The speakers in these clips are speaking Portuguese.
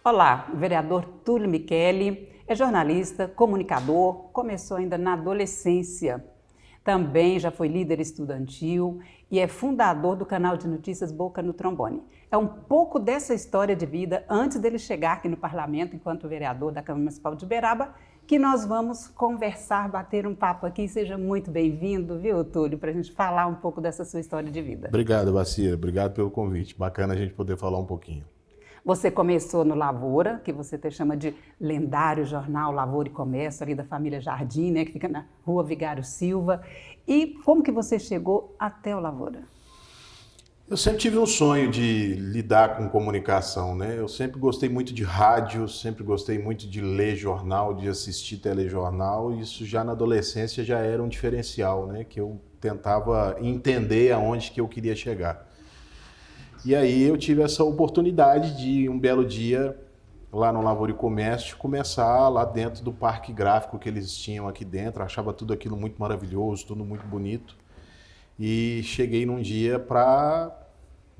Olá, o vereador Túlio Micheli é jornalista, comunicador, começou ainda na adolescência. Também já foi líder estudantil e é fundador do canal de notícias Boca no Trombone. É um pouco dessa história de vida antes dele chegar aqui no parlamento enquanto vereador da Câmara Municipal de Uberaba que nós vamos conversar, bater um papo aqui. Seja muito bem-vindo, viu, Túlio, para a gente falar um pouco dessa sua história de vida. Obrigado, Bacira. Obrigado pelo convite. Bacana a gente poder falar um pouquinho. Você começou no Lavoura, que você até chama de lendário jornal Lavoura e Comércio, ali da família Jardim, né, que fica na Rua Vigário Silva. E como que você chegou até o Lavoura? Eu sempre tive um sonho de lidar com comunicação, né? Eu sempre gostei muito de rádio, sempre gostei muito de ler jornal, de assistir telejornal. Isso já na adolescência já era um diferencial, né? Que eu tentava entender aonde que eu queria chegar. E aí eu tive essa oportunidade de, um belo dia, lá no Lavoura e Comércio, começar lá dentro do parque gráfico que eles tinham aqui dentro. Eu achava tudo aquilo muito maravilhoso, tudo muito bonito. E cheguei num dia para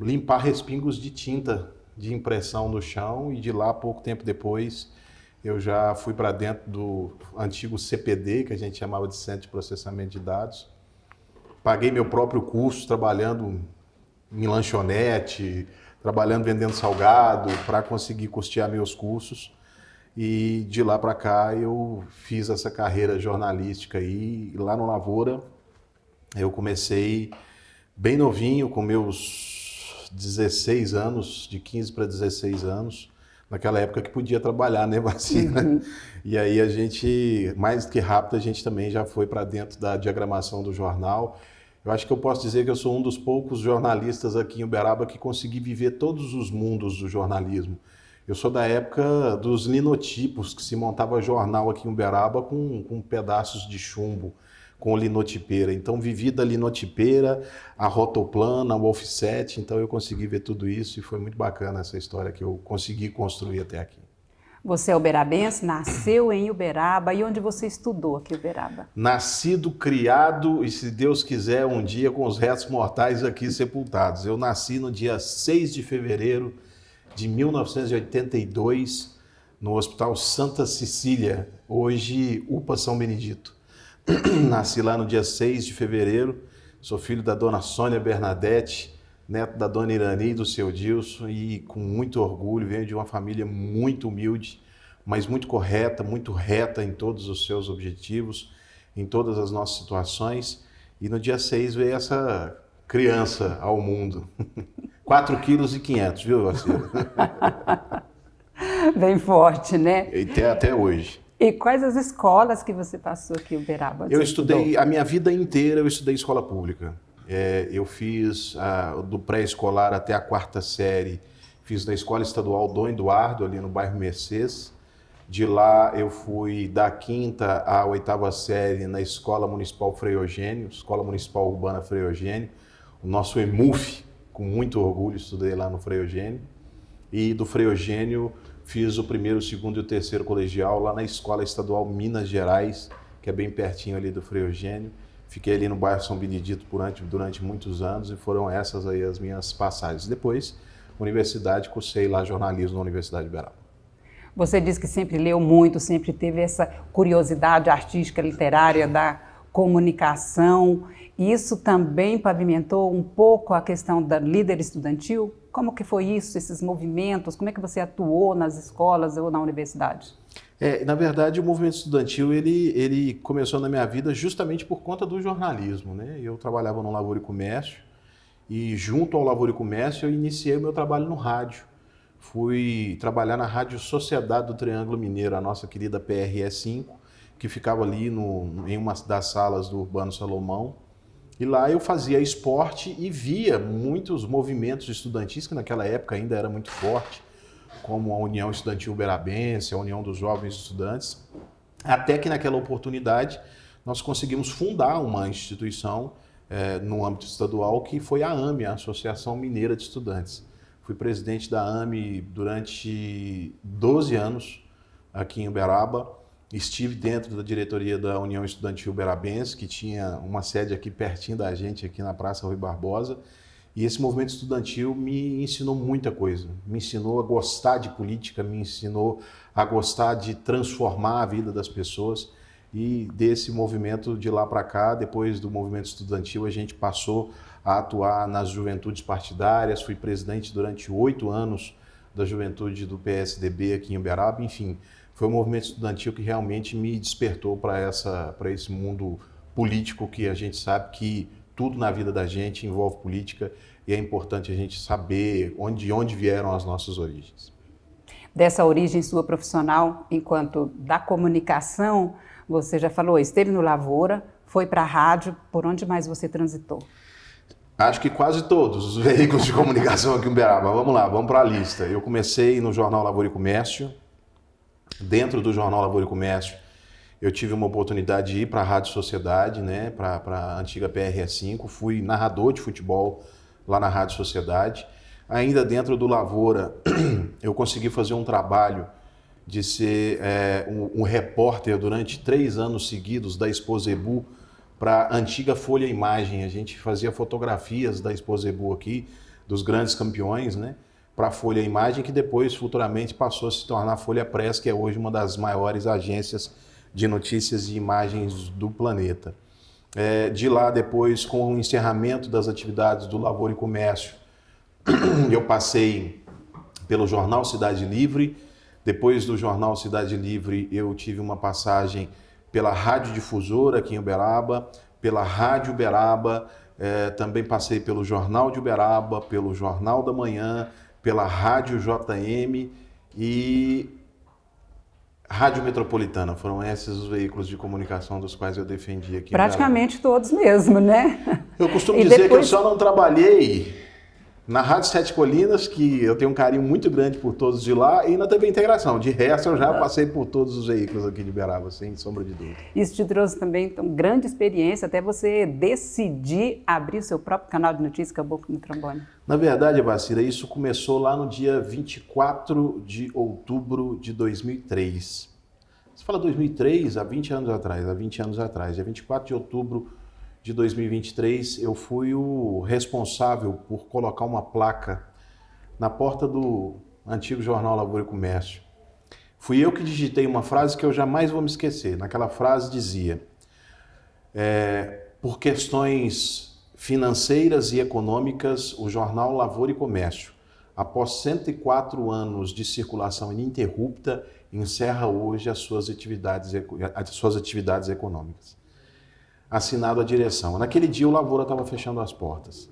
limpar respingos de tinta de impressão no chão e de lá, pouco tempo depois, eu já fui para dentro do antigo CPD, que a gente chamava de Centro de Processamento de Dados. Paguei meu próprio curso trabalhando em lanchonete, trabalhando vendendo salgado para conseguir custear meus cursos. E de lá para cá eu fiz essa carreira jornalística aí. E lá no Lavoura eu comecei bem novinho, com meus 16 anos, de 15 para 16 anos, naquela época que podia trabalhar, né, Vacina? Uhum. E aí a gente, mais do que rápido, a gente também já foi para dentro da diagramação do jornal. Eu acho que eu posso dizer que eu sou um dos poucos jornalistas aqui em Uberaba que consegui viver todos os mundos do jornalismo. Eu sou da época dos linotipos, que se montava jornal aqui em Uberaba com pedaços de chumbo, com linotipeira. Então vivi da linotipeira, a rotoplana, o offset, então eu consegui ver tudo isso e foi muito bacana essa história que eu consegui construir até aqui. Você é uberabense, nasceu em Uberaba e onde você estudou aqui em Uberaba? Nascido, criado e, se Deus quiser, um dia com os restos mortais aqui sepultados. Eu nasci no dia 6 de fevereiro de 1982 no Hospital Santa Cecília, hoje UPA São Benedito. Nasci lá no dia 6 de fevereiro, sou filho da dona Sônia Bernadette, neto da dona Irani e do seu Dilson, e com muito orgulho, venho de uma família muito humilde, mas muito correta, muito reta em todos os seus objetivos, em todas as nossas situações. E no dia 6 veio essa criança ao mundo. 4,5 kg, viu, Vacina? Bem forte, né? E até hoje. E quais as escolas que você passou aqui em Uberaba? Eu estudei, a minha vida inteira eu estudei escola pública. Eu fiz do pré-escolar até a 4ª série, fiz na Escola Estadual Dom Eduardo, ali no bairro Mercês. De lá eu fui da 5ª à 8ª série na Escola Municipal Frei Eugênio, Escola Municipal Urbana Frei Eugênio, o nosso EMUF, com muito orgulho estudei lá no Frei Eugênio. E do Frei Eugênio fiz o 1º, o 2º e o 3º colegial lá na Escola Estadual Minas Gerais, que é bem pertinho ali do Frei Eugênio. Fiquei ali no bairro São Benedito durante muitos anos e foram essas aí as minhas passagens. Depois, universidade, cursei lá jornalismo na Universidade de Uberaba. Você disse que sempre leu muito, sempre teve essa curiosidade artística, literária da comunicação. Isso também pavimentou um pouco a questão da líder estudantil? Como que foi isso, esses movimentos? Como é que você atuou nas escolas ou na universidade? Na verdade, o movimento estudantil ele começou na minha vida justamente por conta do jornalismo, né? Eu trabalhava no Lavoura e Comércio e junto ao Lavoura e Comércio eu iniciei o meu trabalho no rádio. Fui trabalhar na Rádio Sociedade do Triângulo Mineiro, a nossa querida PRE5, que ficava ali em uma das salas do Urbano Salomão. E lá eu fazia esporte e via muitos movimentos estudantis, que naquela época ainda era muito forte, como a União Estudantil Uberabense, a União dos Jovens Estudantes, até que naquela oportunidade nós conseguimos fundar uma instituição no âmbito estadual, que foi a AME, a Associação Mineira de Estudantes. Fui presidente da AME durante 12 anos aqui em Uberaba. Estive dentro da diretoria da União Estudantil Uberabense, que tinha uma sede aqui pertinho da gente, aqui na Praça Rui Barbosa. E esse movimento estudantil me ensinou muita coisa. Me ensinou a gostar de política, me ensinou a gostar de transformar a vida das pessoas. E desse movimento de lá para cá, depois do movimento estudantil, a gente passou a atuar nas juventudes partidárias. Fui presidente durante 8 anos da juventude do PSDB aqui em Uberaba. Enfim, foi um movimento estudantil que realmente me despertou para esse mundo político, que a gente sabe que tudo na vida da gente envolve política e é importante a gente saber de onde vieram as nossas origens. Dessa origem sua profissional, enquanto da comunicação, você já falou, esteve no Lavoura, foi para a rádio, por onde mais você transitou? Acho que quase todos os veículos de comunicação aqui em Uberaba. Vamos lá, vamos para a lista. Eu comecei no Jornal Lavoura e Comércio. Dentro do Jornal Lavoura e Comércio, eu tive uma oportunidade de ir para a Rádio Sociedade, né, para a antiga PRE5. Fui narrador de futebol lá na Rádio Sociedade. Ainda dentro do Lavoura, eu consegui fazer um trabalho de ser um repórter durante 3 anos seguidos da Exposebu para a antiga Folha Imagem. A gente fazia fotografias da Exposebu aqui, dos grandes campeões, né, para a Folha Imagem, que depois, futuramente, passou a se tornar a Folha Press, que é hoje uma das maiores agências de notícias e imagens do planeta. De lá, depois, com o encerramento das atividades do Lavoura e Comércio, eu passei pelo Jornal Cidade Livre. Depois do Jornal Cidade Livre, eu tive uma passagem pela Rádio Difusora aqui em Uberaba, pela Rádio Uberaba, também passei pelo Jornal de Uberaba, pelo Jornal da Manhã, pela Rádio JM e Rádio Metropolitana. Foram esses os veículos de comunicação dos quais eu defendi aqui. Praticamente todos mesmo, né? Eu costumo dizer que eu só não trabalhei na Rádio Sete Colinas, que eu tenho um carinho muito grande por todos de lá, e na TV Integração. De resto, eu já passei por todos os veículos aqui de Uberaba, sem sombra de dúvida. Isso te trouxe também então, grande experiência, até você decidir abrir o seu próprio canal de notícias Caboclo no Trombone. Na verdade, Vacira, isso começou lá no dia 24 de outubro de 2003. Você fala 2003, há 20 anos atrás. Dia 24 de outubro de 2023, eu fui o responsável por colocar uma placa na porta do antigo Jornal Lavoura e Comércio. Fui eu que digitei uma frase que eu jamais vou me esquecer. Naquela frase dizia, por questões financeiras e econômicas, o Jornal Lavoura e Comércio, após 104 anos de circulação ininterrupta, encerra hoje as suas atividades econômicas. Assinado a direção. Naquele dia o Lavoura estava fechando as portas.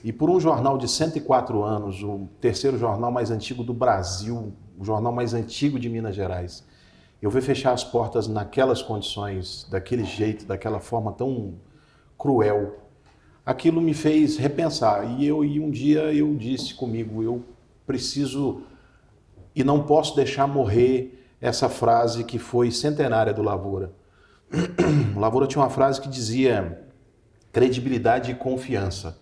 E por um jornal de 104 anos, o terceiro jornal mais antigo do Brasil, o jornal mais antigo de Minas Gerais, eu ver fechar as portas naquelas condições, daquele jeito, daquela forma tão cruel, aquilo me fez repensar. E um dia eu disse comigo, eu preciso e não posso deixar morrer essa frase que foi centenária do Lavoura. O Lavoura tinha uma frase que dizia credibilidade e confiança.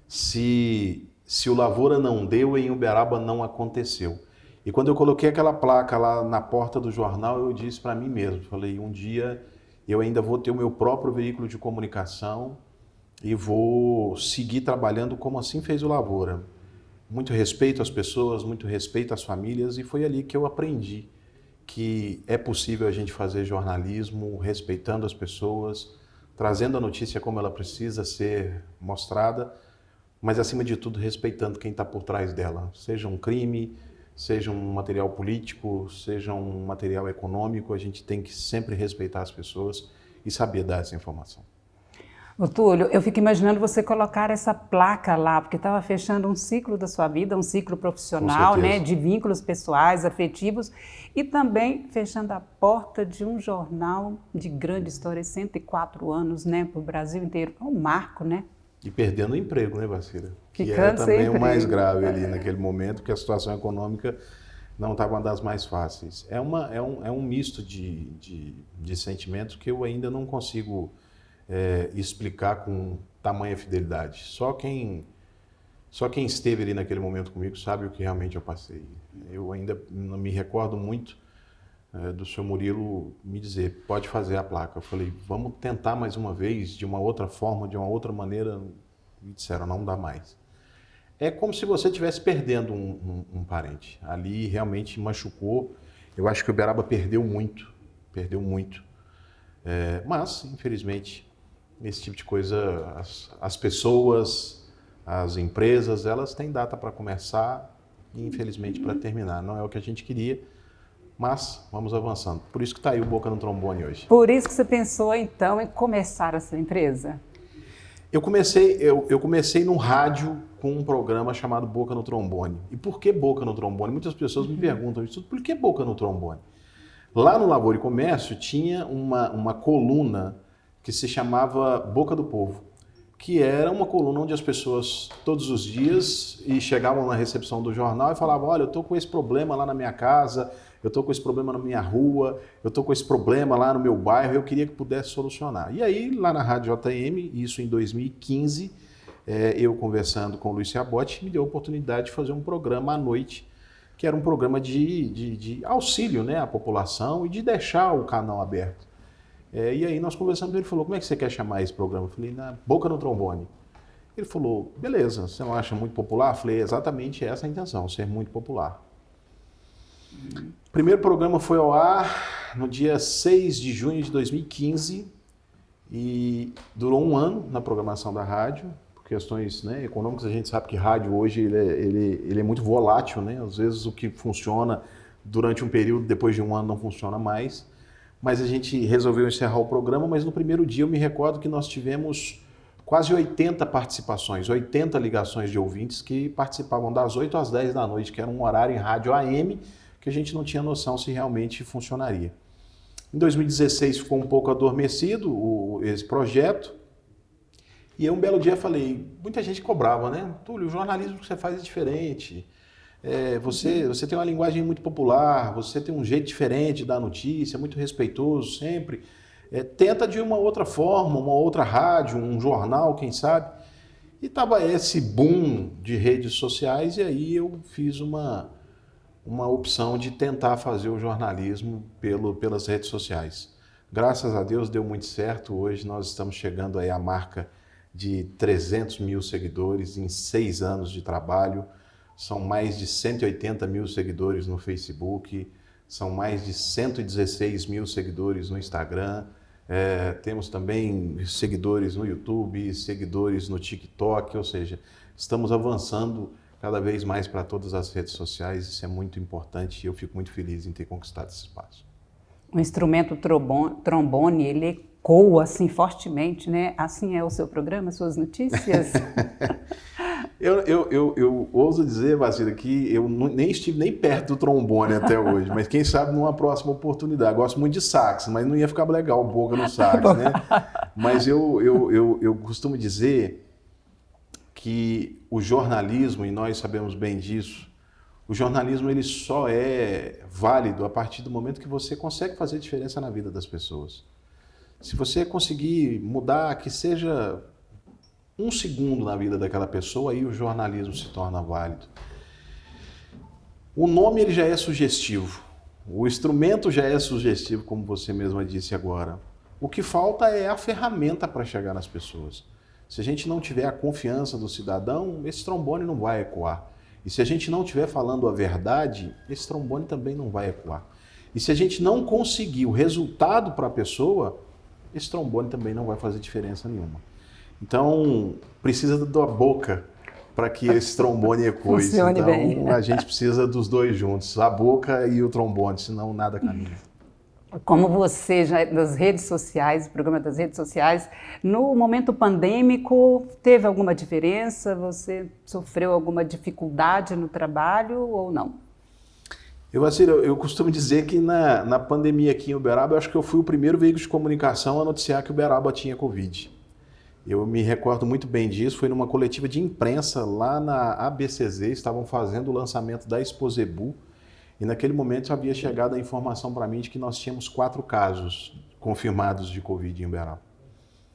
Se o Lavoura não deu, em Uberaba não aconteceu. E quando eu coloquei aquela placa lá na porta do jornal, eu disse para mim mesmo, falei, um dia eu ainda vou ter o meu próprio veículo de comunicação e vou seguir trabalhando como assim fez o Lavoura. Muito respeito às pessoas, muito respeito às famílias, e foi ali que eu aprendi que é possível a gente fazer jornalismo respeitando as pessoas, trazendo a notícia como ela precisa ser mostrada, mas acima de tudo respeitando quem está por trás dela. Seja um crime, seja um material político, seja um material econômico, a gente tem que sempre respeitar as pessoas e saber dar essa informação. Ô, Túlio, eu fico imaginando você colocar essa placa lá, porque estava fechando um ciclo da sua vida, um ciclo profissional, né, de vínculos pessoais, afetivos, e também fechando a porta de um jornal de grande história, 104 anos, né, para o Brasil inteiro. É um marco, né? E perdendo o emprego, né, Vacira? Que era também o mais grave ali naquele momento, porque a situação econômica não estava uma das mais fáceis. É um misto de sentimentos que eu ainda não consigo explicar com tamanha fidelidade. Só quem esteve ali naquele momento comigo sabe o que realmente eu passei. Eu ainda não me recordo muito do senhor Murilo me dizer, pode fazer a placa. Eu falei, vamos tentar mais uma vez, de uma outra forma, de uma outra maneira. Me disseram, não dá mais. é como se você estivesse perdendo um parente. Ali realmente machucou. Eu acho que Uberaba perdeu muito. Mas, infelizmente, esse tipo de coisa, as pessoas, as empresas, elas têm data para começar e, infelizmente, para terminar. Não é o que a gente queria, mas vamos avançando. Por isso que está aí o Boca no Trombone hoje. Por isso que você pensou, então, em começar essa empresa? Eu comecei no rádio com um programa chamado Boca no Trombone. E por que Boca no Trombone? Muitas pessoas me perguntam isso, por que Boca no Trombone? Lá no Lavoura e Comércio tinha uma coluna que se chamava Boca do Povo, que era uma coluna onde as pessoas todos os dias chegavam na recepção do jornal e falavam, olha, eu estou com esse problema lá na minha casa, eu estou com esse problema na minha rua, eu estou com esse problema lá no meu bairro, eu queria que pudesse solucionar. E aí, lá na Rádio JM, isso em 2015, eu conversando com o Luiz Ciabotti, me deu a oportunidade de fazer um programa à noite, que era um programa de auxílio, né, à população e de deixar o canal aberto. E aí nós conversamos, ele falou, como é que você quer chamar esse programa? Eu falei, na Boca no Trombone. Ele falou, beleza, você não acha muito popular? Eu falei, exatamente essa é a intenção, ser muito popular. O primeiro programa foi ao ar no dia 6 de junho de 2015 e durou um ano na programação da rádio. Por questões, né, econômicas, a gente sabe que rádio hoje ele é muito volátil, né? Às vezes o que funciona durante um período, depois de um ano não funciona mais. Mas a gente resolveu encerrar o programa, mas no primeiro dia eu me recordo que nós tivemos quase 80 participações, 80 ligações de ouvintes que participavam das 8 às 10 da noite, que era um horário em rádio AM, que a gente não tinha noção se realmente funcionaria. Em 2016 ficou um pouco adormecido esse projeto, e eu um belo dia falei, muita gente cobrava, né? Túlio, o jornalismo que você faz é diferente, você tem uma linguagem muito popular, você tem um jeito diferente de dar notícia, muito respeitoso sempre, tenta de uma outra forma, uma outra rádio, um jornal, quem sabe. E estava esse boom de redes sociais, e aí eu fiz uma opção de tentar fazer o jornalismo pelas redes sociais. Graças a Deus deu muito certo, hoje nós estamos chegando aí à marca de 300 mil seguidores em 6 anos de trabalho, são mais de 180 mil seguidores no Facebook, são mais de 116 mil seguidores no Instagram, temos também seguidores no YouTube, seguidores no TikTok, ou seja, estamos avançando cada vez mais para todas as redes sociais, isso é muito importante e eu fico muito feliz em ter conquistado esse espaço. O instrumento trombone, ele ecoa assim fortemente, né? Assim é o seu programa, suas notícias? Eu ouso dizer, Vacira, que eu nem estive nem perto do trombone até hoje, mas quem sabe numa próxima oportunidade. Gosto muito de sax, mas não ia ficar legal Boca no sax, né? Mas eu costumo dizer que o jornalismo, e nós sabemos bem disso, o jornalismo ele só é válido a partir do momento que você consegue fazer diferença na vida das pessoas. Se você conseguir mudar, que seja 1 segundo na vida daquela pessoa, aí o jornalismo se torna válido. O nome ele já é sugestivo, o instrumento já é sugestivo, como você mesma disse agora. O que falta é a ferramenta para chegar nas pessoas. Se a gente não tiver a confiança do cidadão, esse trombone não vai ecoar. E se a gente não estiver falando a verdade, esse trombone também não vai ecoar. E se a gente não conseguir o resultado para a pessoa, esse trombone também não vai fazer diferença nenhuma. Então, precisa da boca para que esse trombone ecoe. Funcione bem. Então, a gente precisa dos dois juntos, a boca e o trombone, senão nada caminha. Como você, já das redes sociais, o programa das redes sociais, no momento pandêmico, teve alguma diferença? Você sofreu alguma dificuldade no trabalho ou não? Eu costumo dizer que na pandemia aqui em Uberaba, eu acho que eu fui o primeiro veículo de comunicação a noticiar que Uberaba tinha Covid. Eu me recordo muito bem disso, foi numa coletiva de imprensa lá na ABCZ, estavam fazendo o lançamento da Exposebu, e naquele momento havia chegado a informação para mim de que nós tínhamos 4 casos confirmados de Covid em Uberaba.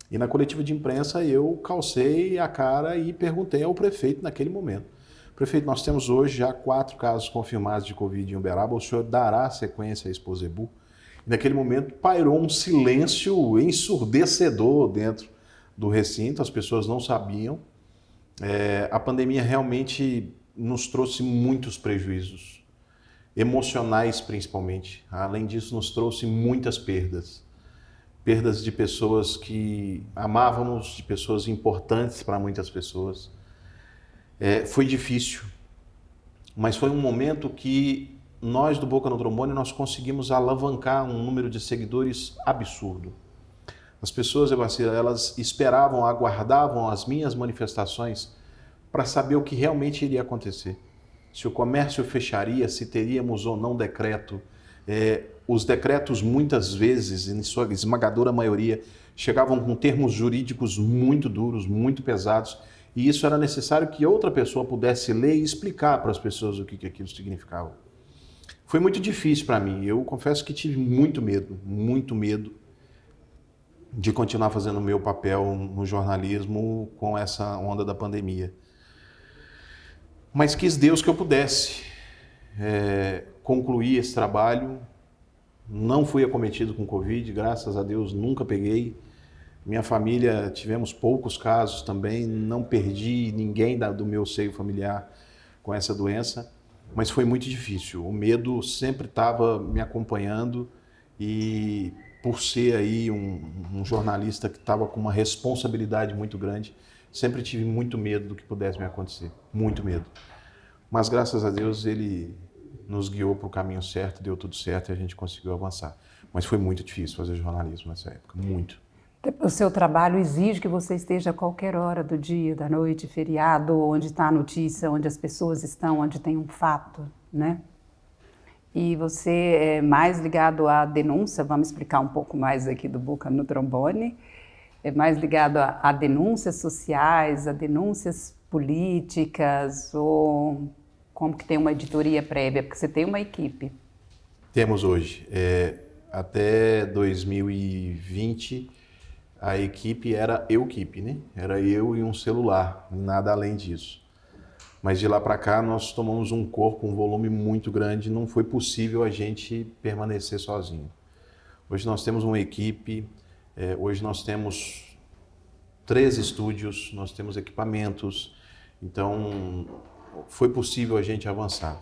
E na coletiva de imprensa eu calcei a cara e perguntei ao prefeito naquele momento. Prefeito, nós temos hoje já 4 casos confirmados de Covid em Uberaba, o senhor dará sequência à Exposebu? E naquele momento pairou um silêncio ensurdecedor dentro do recinto, as pessoas não sabiam. A pandemia realmente nos trouxe muitos prejuízos, emocionais principalmente. Além disso, nos trouxe muitas perdas. Perdas de pessoas que amávamos, de pessoas importantes para muitas pessoas. Foi difícil, mas foi um momento que nós do Boca no Trombone nós conseguimos alavancar um número de seguidores absurdo. As pessoas, Evacira, elas esperavam, aguardavam as minhas manifestações para saber o que realmente iria acontecer. Se o comércio fecharia, se teríamos ou não decreto. Os decretos muitas vezes, em sua esmagadora maioria, chegavam com termos jurídicos muito duros, muito pesados, e isso era necessário que outra pessoa pudesse ler e explicar para as pessoas o que aquilo significava. Foi muito difícil para mim, eu confesso que tive muito medo de continuar fazendo o meu papel no jornalismo com essa onda da pandemia. Mas quis Deus que eu pudesse concluir esse trabalho. Não fui acometido com Covid, graças a Deus nunca peguei. Minha família, tivemos poucos casos também, não perdi ninguém do meu seio familiar com essa doença, mas foi muito difícil. O medo sempre estava me acompanhando e por ser aí um jornalista que estava com uma responsabilidade muito grande, sempre tive muito medo do que pudesse me acontecer, muito medo. Mas graças a Deus ele nos guiou para o caminho certo, deu tudo certo e a gente conseguiu avançar. Mas foi muito difícil fazer jornalismo nessa época, muito. O seu trabalho exige que você esteja a qualquer hora do dia, da noite, feriado, onde está a notícia, onde as pessoas estão, onde tem um fato, né? E você é mais ligado à denúncia, vamos explicar um pouco mais aqui do Boca no Trombone, é mais ligado a denúncias sociais, a denúncias políticas, ou como que tem uma editoria prévia, porque você tem uma equipe. Temos hoje. Até 2020, a equipe era eu-equipe, né? Era eu e um celular, nada além disso. Mas de lá para cá nós tomamos um corpo, um volume muito grande, não foi possível a gente permanecer sozinho. Hoje nós temos uma equipe, hoje nós temos 3 estúdios, nós temos equipamentos, então foi possível a gente avançar.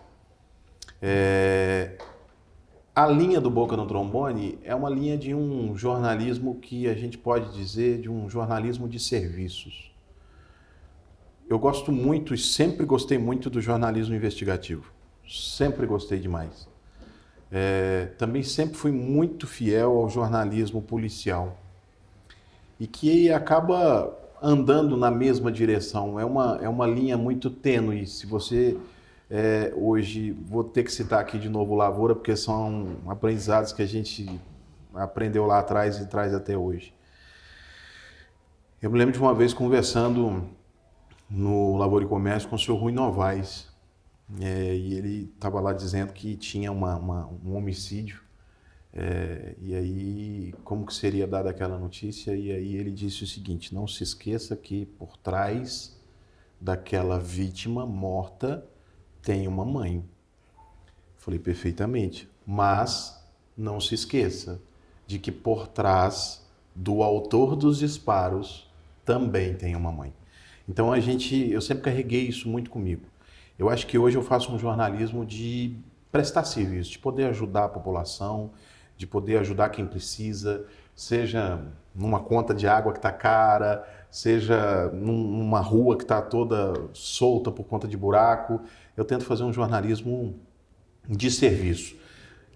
A linha do Boca no Trombone é uma linha de um jornalismo que a gente pode dizer de um jornalismo de serviços. Eu gosto muito e sempre gostei muito do jornalismo investigativo. Sempre gostei demais. Também sempre fui muito fiel ao jornalismo policial. E que acaba andando na mesma direção. É uma linha muito tênue. Se você... hoje, vou ter que citar aqui de novo Lavoura, porque são aprendizados que a gente aprendeu lá atrás e traz até hoje. Eu me lembro de uma vez conversando no Lavoura e Comércio com o senhor Rui Novaes, e ele estava lá dizendo que tinha um homicídio, e aí como que seria dada aquela notícia, e aí ele disse o seguinte: não se esqueça que por trás daquela vítima morta tem uma mãe. Falei, perfeitamente. Mas não se esqueça de que por trás do autor dos disparos também tem uma mãe. Então eu sempre carreguei isso muito comigo. Eu acho que hoje eu faço um jornalismo de prestar serviço, de poder ajudar a população, de poder ajudar quem precisa, seja numa conta de água que está cara, seja numa rua que está toda solta por conta de buraco. Eu tento fazer um jornalismo de serviço.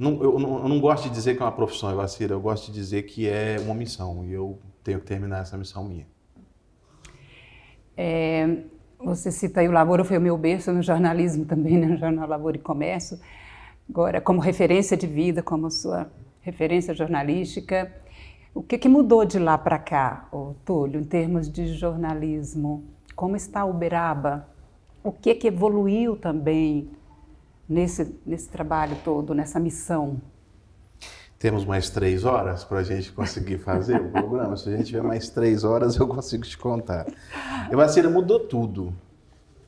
Eu não gosto de dizer que é uma profissão, Evacira, eu gosto de dizer que é uma missão, e eu tenho que terminar essa missão minha. Você cita aí o Lavoura, foi o meu berço no jornalismo também, né, no Jornal Lavoura e Comércio. Agora, como referência de vida, como sua referência jornalística, o que mudou de lá para cá, Túlio, em termos de jornalismo? Como está Uberaba? O que evoluiu também nesse trabalho todo, nessa missão? Temos mais 3 horas para a gente conseguir fazer o programa. Se a gente tiver mais 3 horas, eu consigo te contar. Evacira, mudou tudo.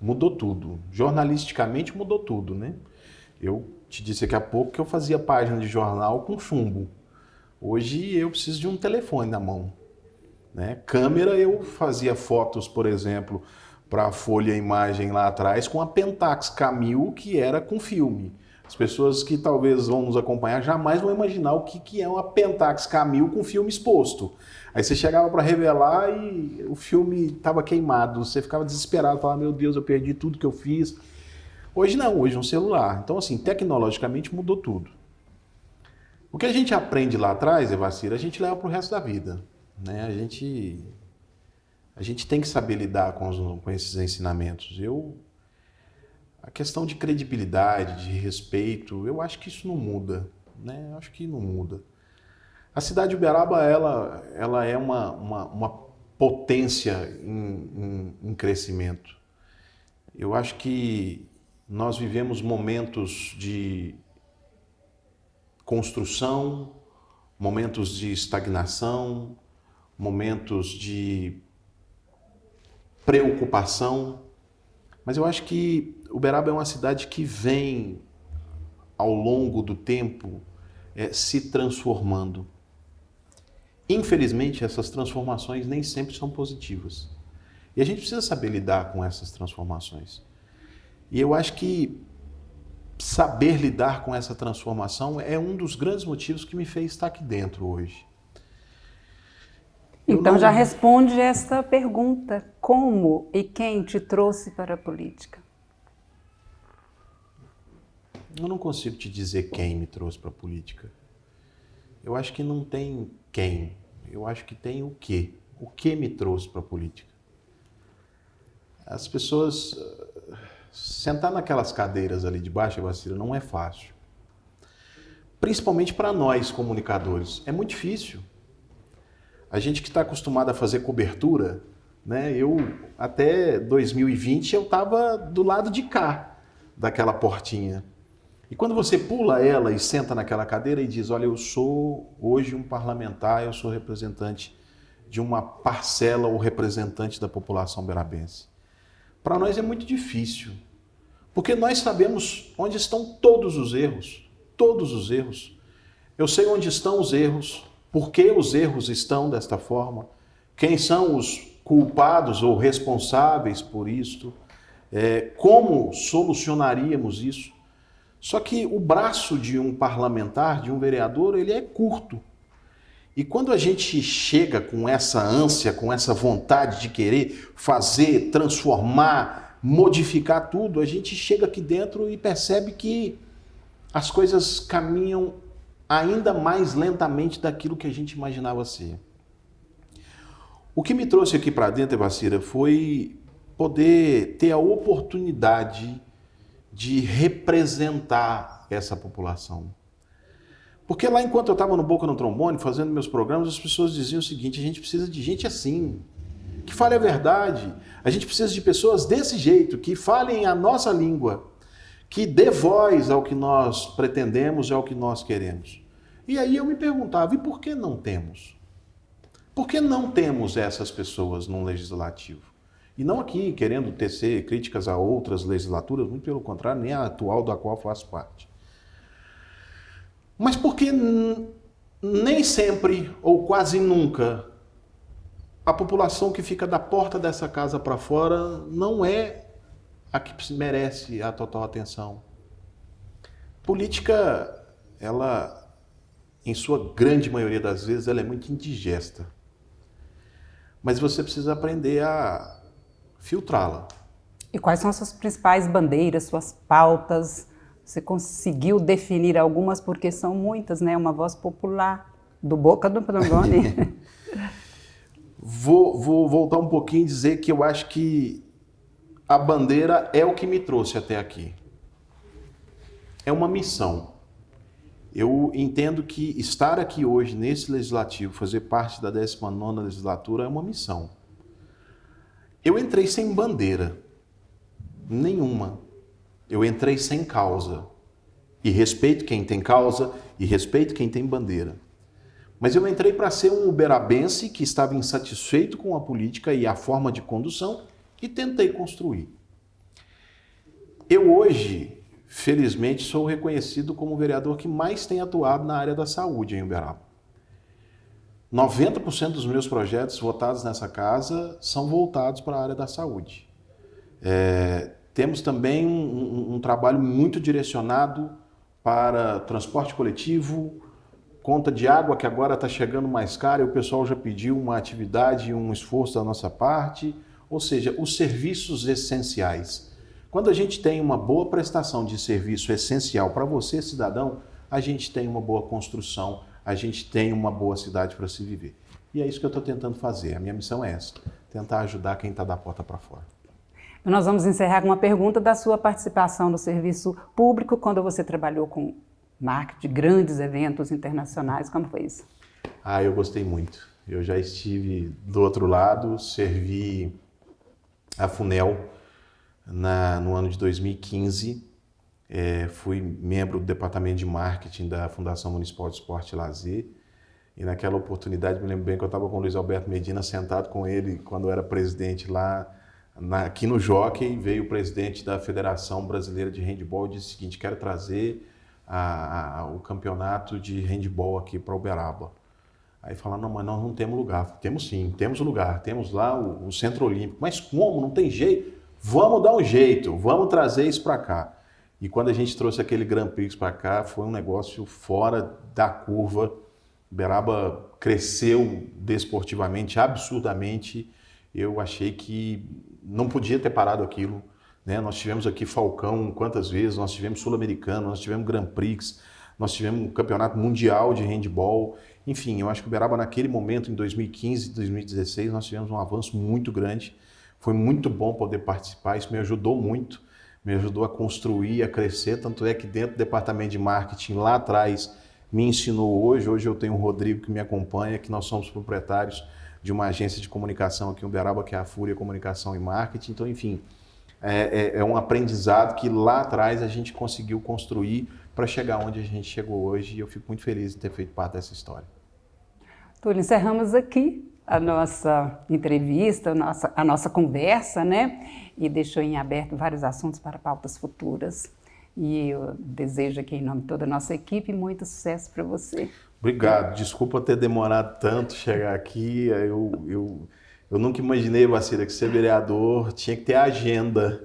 Mudou tudo. Jornalisticamente mudou tudo, né? Eu te disse daqui a pouco que eu fazia página de jornal com chumbo. Hoje eu preciso de um telefone na mão, né? Câmera, eu fazia fotos, por exemplo, para a Folha Imagem lá atrás com a Pentax K1000, que era com filme. As pessoas que talvez vão nos acompanhar jamais vão imaginar o que é uma Pentax K1000 com filme exposto. Aí você chegava para revelar e o filme estava queimado, você ficava desesperado, falava, meu Deus, eu perdi tudo que eu fiz. Hoje não, hoje é um celular. Então, assim, tecnologicamente mudou tudo. O que a gente aprende lá atrás, Evacira, a gente leva para o resto da vida, né? A gente tem que saber lidar com esses ensinamentos. A questão de credibilidade, de respeito, eu acho que isso não muda, né? Eu acho que não muda. A cidade de Uberaba, ela é uma potência em crescimento. Eu acho que nós vivemos momentos de construção, momentos de estagnação, momentos de preocupação, mas eu acho que Uberaba é uma cidade que vem, ao longo do tempo, se transformando. Infelizmente, essas transformações nem sempre são positivas. E a gente precisa saber lidar com essas transformações. E eu acho que saber lidar com essa transformação é um dos grandes motivos que me fez estar aqui dentro hoje. Então já responde esta pergunta: como e quem te trouxe para a política? Eu não consigo te dizer quem me trouxe para a política. Eu acho que não tem quem. Eu acho que tem o quê. O que me trouxe para a política? As pessoas... Sentar naquelas cadeiras ali de baixo, Evacira, não é fácil. Principalmente para nós, comunicadores. É muito difícil. A gente que está acostumado a fazer cobertura, né? Até 2020, eu estava do lado de cá daquela portinha. E quando você pula ela e senta naquela cadeira e diz, olha, eu sou hoje um parlamentar, eu sou representante de uma parcela ou representante da população berabense. Para nós é muito difícil, porque nós sabemos onde estão todos os erros, todos os erros. Eu sei onde estão os erros, por que os erros estão desta forma, quem são os culpados ou responsáveis por isto, como solucionaríamos isso. Só que o braço de um parlamentar, de um vereador, ele é curto. E quando a gente chega com essa ânsia, com essa vontade de querer fazer, transformar, modificar tudo, a gente chega aqui dentro e percebe que as coisas caminham ainda mais lentamente daquilo que a gente imaginava ser. O que me trouxe aqui para dentro, Evacira, foi poder ter a oportunidade de representar essa população. Porque lá, enquanto eu estava no Boca no Trombone, fazendo meus programas, as pessoas diziam o seguinte, a gente precisa de gente assim, que fale a verdade. A gente precisa de pessoas desse jeito, que falem a nossa língua, que dê voz ao que nós pretendemos e ao que nós queremos. E aí eu me perguntava, e por que não temos? Por que não temos essas pessoas no legislativo? E não aqui querendo tecer críticas a outras legislaturas, muito pelo contrário, nem a atual da qual faço parte. Mas porque nem sempre, ou quase nunca, a população que fica da porta dessa casa para fora não é a que merece a total atenção. Política, ela, em sua grande maioria das vezes, ela é muito indigesta. Mas você precisa aprender a filtrá-la. E quais são as suas principais bandeiras, suas pautas? Você conseguiu definir algumas, porque são muitas, né? Uma voz popular do Boca do Trombone. Vou voltar um pouquinho e dizer que eu acho que a bandeira é o que me trouxe até aqui. É uma missão. Eu entendo que estar aqui hoje nesse legislativo, fazer parte da 19ª legislatura é uma missão. Eu entrei sem bandeira, nenhuma. Eu entrei sem causa. E respeito quem tem causa e respeito quem tem bandeira. Mas eu entrei para ser um uberabense que estava insatisfeito com a política e a forma de condução e tentei construir. Eu hoje, felizmente, sou reconhecido como o vereador que mais tem atuado na área da saúde em Uberaba. 90% dos meus projetos votados nessa casa são voltados para a área da saúde. Temos também um trabalho muito direcionado para transporte coletivo, conta de água que agora está chegando mais cara e o pessoal já pediu uma atividade, um esforço da nossa parte, ou seja, os serviços essenciais. Quando a gente tem uma boa prestação de serviço essencial para você, cidadão, a gente tem uma boa construção, a gente tem uma boa cidade para se viver. E é isso que eu estou tentando fazer. A minha missão é essa, tentar ajudar quem está da porta para fora. Nós vamos encerrar com uma pergunta da sua participação no serviço público quando você trabalhou com marketing de grandes eventos internacionais. Como foi isso? Eu gostei muito. Eu já estive do outro lado, servi a FUNEL no ano de 2015. Fui membro do departamento de marketing da Fundação Municipal de Esporte e Lazer. E naquela oportunidade, me lembro bem que eu estava com o Luiz Alberto Medina, sentado com ele quando eu era presidente lá, aqui no Jockey. Veio o presidente da Federação Brasileira de Handebol e disse o seguinte: quero trazer o campeonato de handebol aqui para Uberaba. Aí falaram: não, mas nós não temos lugar. Temos sim, temos lugar, temos lá o Centro Olímpico. Mas como? Não tem jeito? Vamos dar um jeito, vamos trazer isso para cá. E quando a gente trouxe aquele Grand Prix para cá, foi um negócio fora da curva. Uberaba cresceu desportivamente, absurdamente. Eu achei que não podia ter parado aquilo, né? Nós tivemos aqui Falcão quantas vezes, nós tivemos Sul-Americano, nós tivemos Grand Prix, nós tivemos um campeonato mundial de handebol. Enfim, eu acho que Uberaba naquele momento, em 2015, 2016, nós tivemos um avanço muito grande. Foi muito bom poder participar, isso me ajudou muito, me ajudou a construir, a crescer. Tanto é que dentro do departamento de marketing, lá atrás, me ensinou hoje eu tenho o Rodrigo que me acompanha, que nós somos proprietários de uma agência de comunicação aqui em Uberaba, que é a Fúria Comunicação e Marketing. Então, enfim, é um aprendizado que lá atrás a gente conseguiu construir para chegar onde a gente chegou hoje, e eu fico muito feliz de ter feito parte dessa história. Túlio, encerramos aqui a nossa entrevista, a nossa conversa, né? E deixou em aberto vários assuntos para pautas futuras. E eu desejo aqui, em nome de toda a nossa equipe, muito sucesso para você. Obrigado. Desculpa ter demorado tanto chegar aqui. Eu nunca imaginei, Bacira, que ser vereador tinha que ter agenda.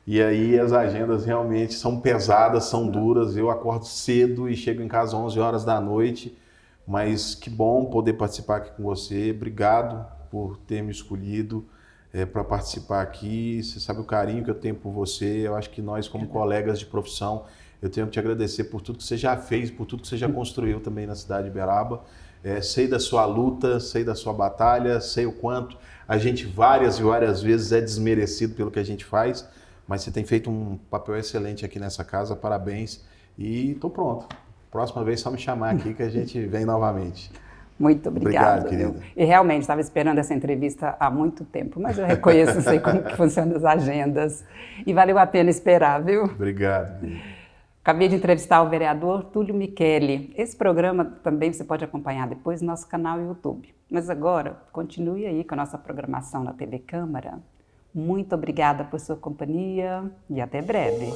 E aí as agendas realmente são pesadas, são duras. Eu acordo cedo e chego em casa às 11 horas da noite. Mas que bom poder participar aqui com você. Obrigado por ter me escolhido para participar aqui. Você sabe o carinho que eu tenho por você. Eu acho que nós, como colegas de profissão, eu tenho que te agradecer por tudo que você já fez, por tudo que você já construiu também na cidade de Uberaba. Sei da sua luta, sei da sua batalha, sei o quanto a gente várias e várias vezes é desmerecido pelo que a gente faz, mas você tem feito um papel excelente aqui nessa casa, parabéns, e estou pronto. Próxima vez só me chamar aqui que a gente vem novamente. Muito obrigada. Obrigado, querida. E realmente estava esperando essa entrevista há muito tempo, mas eu reconheço, sei como que funcionam as agendas, e valeu a pena esperar, viu? Obrigado, querida. Acabei de entrevistar o vereador Túlio Micheli. Esse programa também você pode acompanhar depois no nosso canal YouTube. Mas agora, continue aí com a nossa programação na TV Câmara. Muito obrigada por sua companhia e até breve.